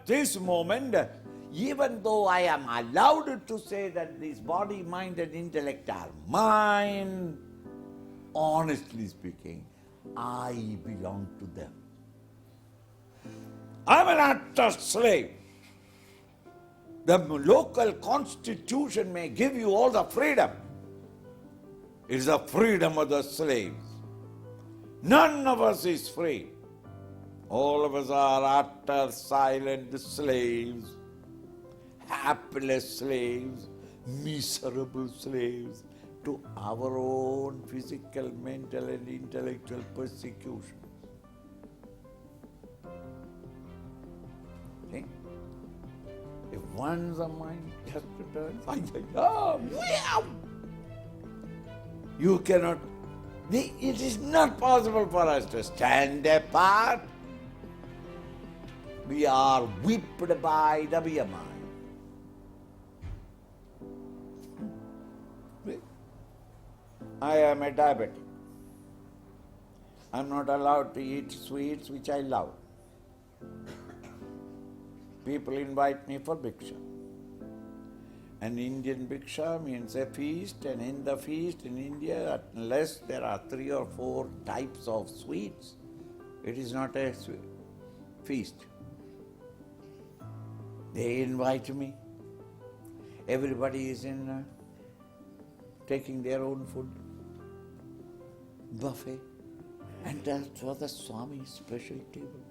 This moment, even though I am allowed to say that this body, mind and intellect are mine, honestly speaking, I belong to them. I'm an utter slave. The local constitution may give you all the freedom. It is the freedom of the slaves. None of us is free. All of us are utter silent slaves, hapless slaves, miserable slaves to our own physical, mental and intellectual persecution. See? If once a mind just turns, you cannot, it is not possible for us to stand apart. We are whipped by the BMI. I am a diabetic. I am not allowed to eat sweets which I love. People invite me for bhiksha. An Indian bhiksha means a feast, and in the feast in India, unless there are 3 or 4 types of sweets, it is not a feast. They invite me. Everybody is taking their own food, buffet, and that was the Swami's special table.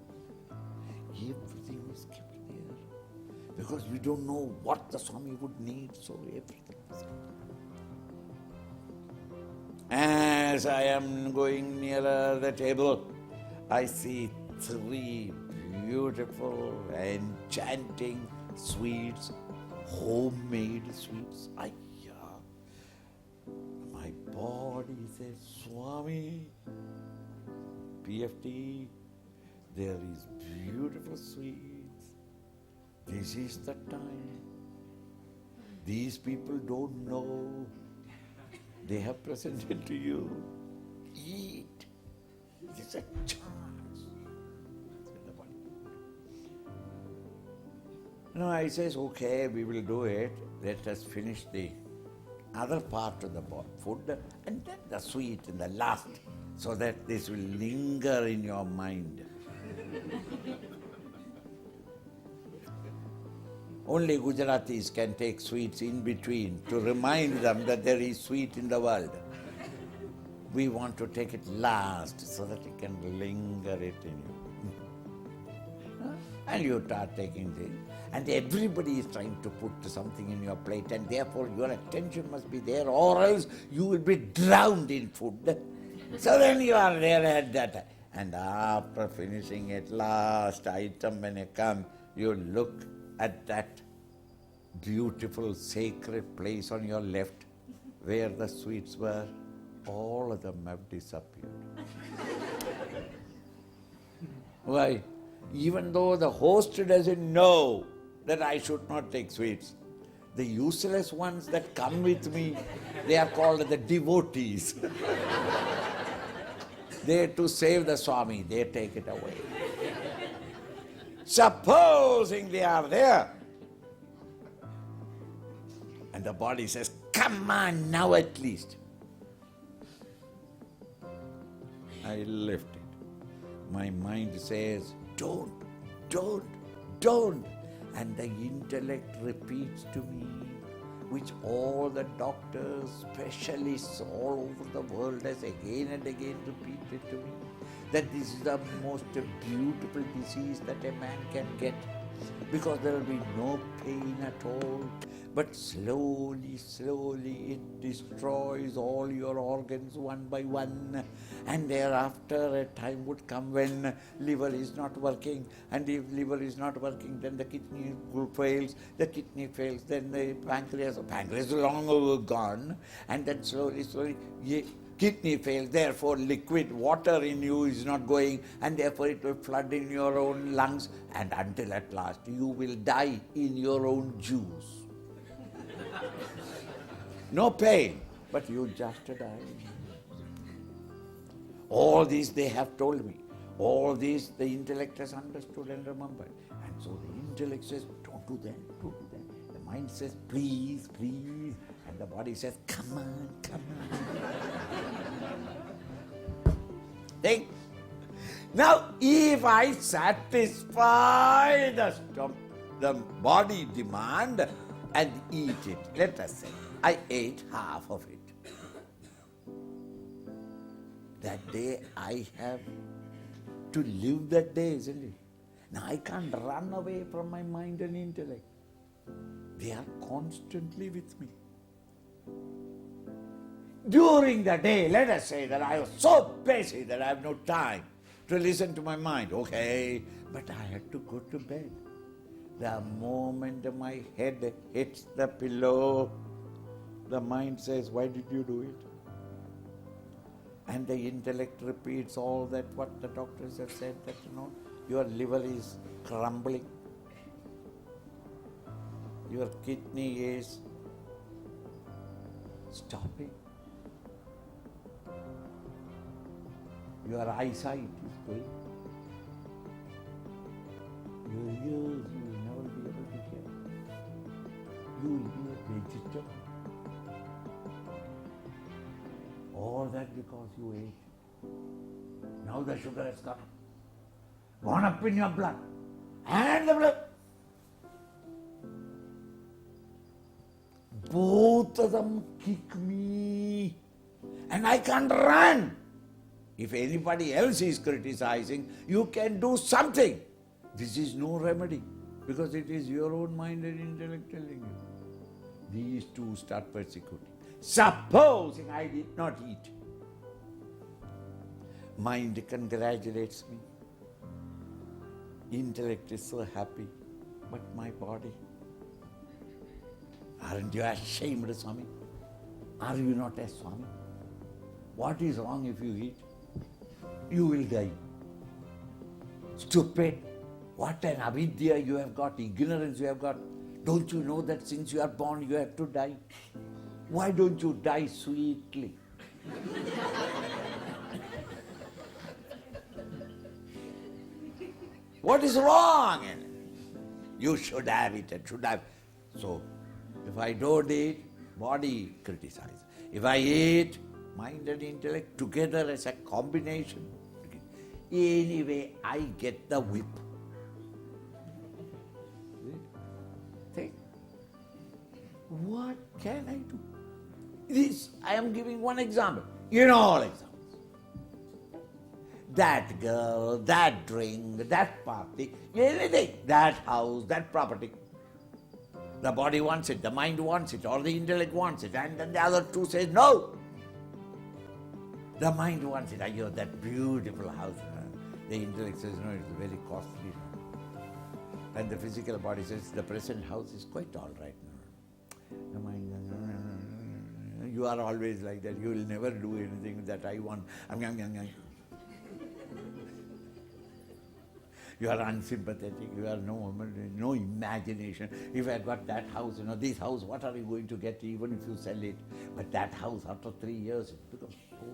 Everything was kept there because we don't know what the Swami would need, so everything was kept. As I am going nearer the table, I see 3 beautiful, enchanting sweets, homemade sweets. My body says, Swami, PFT, there is beautiful sweets. This is the time. These people don't know. They have presented to you. Eat. It is a chance. No, I says, okay, we will do it. Let us finish the other part of the food and then the sweet in the last, so that this will linger in your mind. Only Gujaratis can take sweets in between to remind them that there is sweet in the world. We want to take it last so that it can linger it in you. And you start taking things. And everybody is trying to put something in your plate, and therefore your attention must be there, or else you will be drowned in food. So then you are there at that. And after finishing at last item, when you come, you look at that beautiful sacred place on your left where the sweets were. All of them have disappeared. Why? Even though the host doesn't know that I should not take sweets, the useless ones that come with me, they are called the devotees. They, to save the Swami, they take it away. Supposing they are there, and the body says, come on now at least. I lift it. My mind says, don't. And the intellect repeats to me, which all the doctors, specialists all over the world has again and again repeated to me, that this is the most beautiful disease that a man can get, because there will be no pain at all, but slowly it destroys all your organs one by one, and thereafter a time would come when liver is not working, and if liver is not working, then the kidney fails, then the pancreas is long ago gone, and then slowly, kidney fails, therefore liquid water in you is not going, and therefore it will flood in your own lungs, and until at last you will die in your own juice. No pain, but you just died. All these they have told me. All these the intellect has understood and remembered. And so the intellect says, don't do that, don't do that. The mind says, please, please. And the body says, come on, come on. Think. Now, if I satisfy the body demand and eat it, let us say, I ate half of it. That day I have to live that day, isn't it? Now I can't run away from my mind and intellect. They are constantly with me. During the day, let us say that I was so busy that I have no time to listen to my mind. Okay, but I had to go to bed. The moment my head hits the pillow, the mind says, why did you do it? And the intellect repeats all that what the doctors have said, that your liver is crumbling, your kidney is stopping, your eyesight is going, your ears you will never be able to hear, you will be a vegetable. All that because you ate. Now the sugar has gone up in your blood. And the blood. Both of them kick me. And I can't run. If anybody else is criticizing, you can do something. This is no remedy. Because it is your own mind and intellect telling you. These two start persecuting. Supposing I did not eat. Mind congratulates me. Intellect is so happy. But my body. Aren't you ashamed, Swami? Are you not a Swami? What is wrong if you eat? You will die. Stupid. What an avidya you have got, ignorance you have got. Don't you know that since you are born you have to die? Why don't you die sweetly? What is wrong in it? You should have it and should have. So, if I don't eat, body criticizes. If I eat, mind and intellect together as a combination. Anyway, I get the whip. Think. What can I do? This, I am giving one example. You know all examples. That girl, that drink, that party, anything, that house, that property. The body wants it, the mind wants it, or the intellect wants it, and then the other two says no. The mind wants it, that beautiful house. The intellect says no, it's very costly. And the physical body says the present house is quite all right. The mind, you are always like that, you will never do anything that I want. You are unsympathetic, you have no imagination. If I had got that house, this house, what are you going to get even if you sell it? But that house, after 3 years, it becomes so,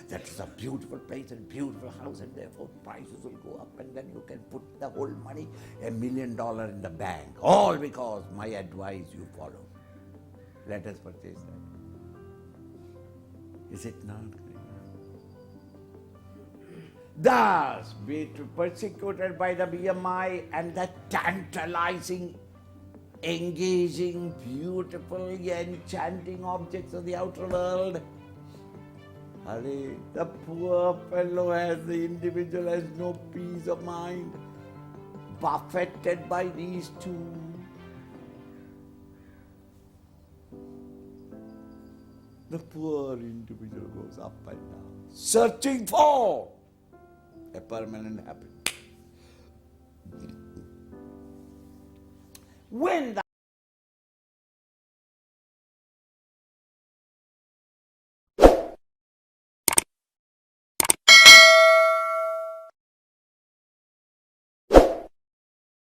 that is a beautiful place and beautiful house, and therefore prices will go up, and then you can put the whole money, $1 million in the bank, all because my advice you follow. Let us purchase that. Is it not? Thus, be persecuted by the BMI and the tantalizing, engaging, beautiful, enchanting objects of the outer world. Hare, the poor fellow the individual has no peace of mind, buffeted by these two. The poor individual goes up and down, searching for a permanent happiness. When the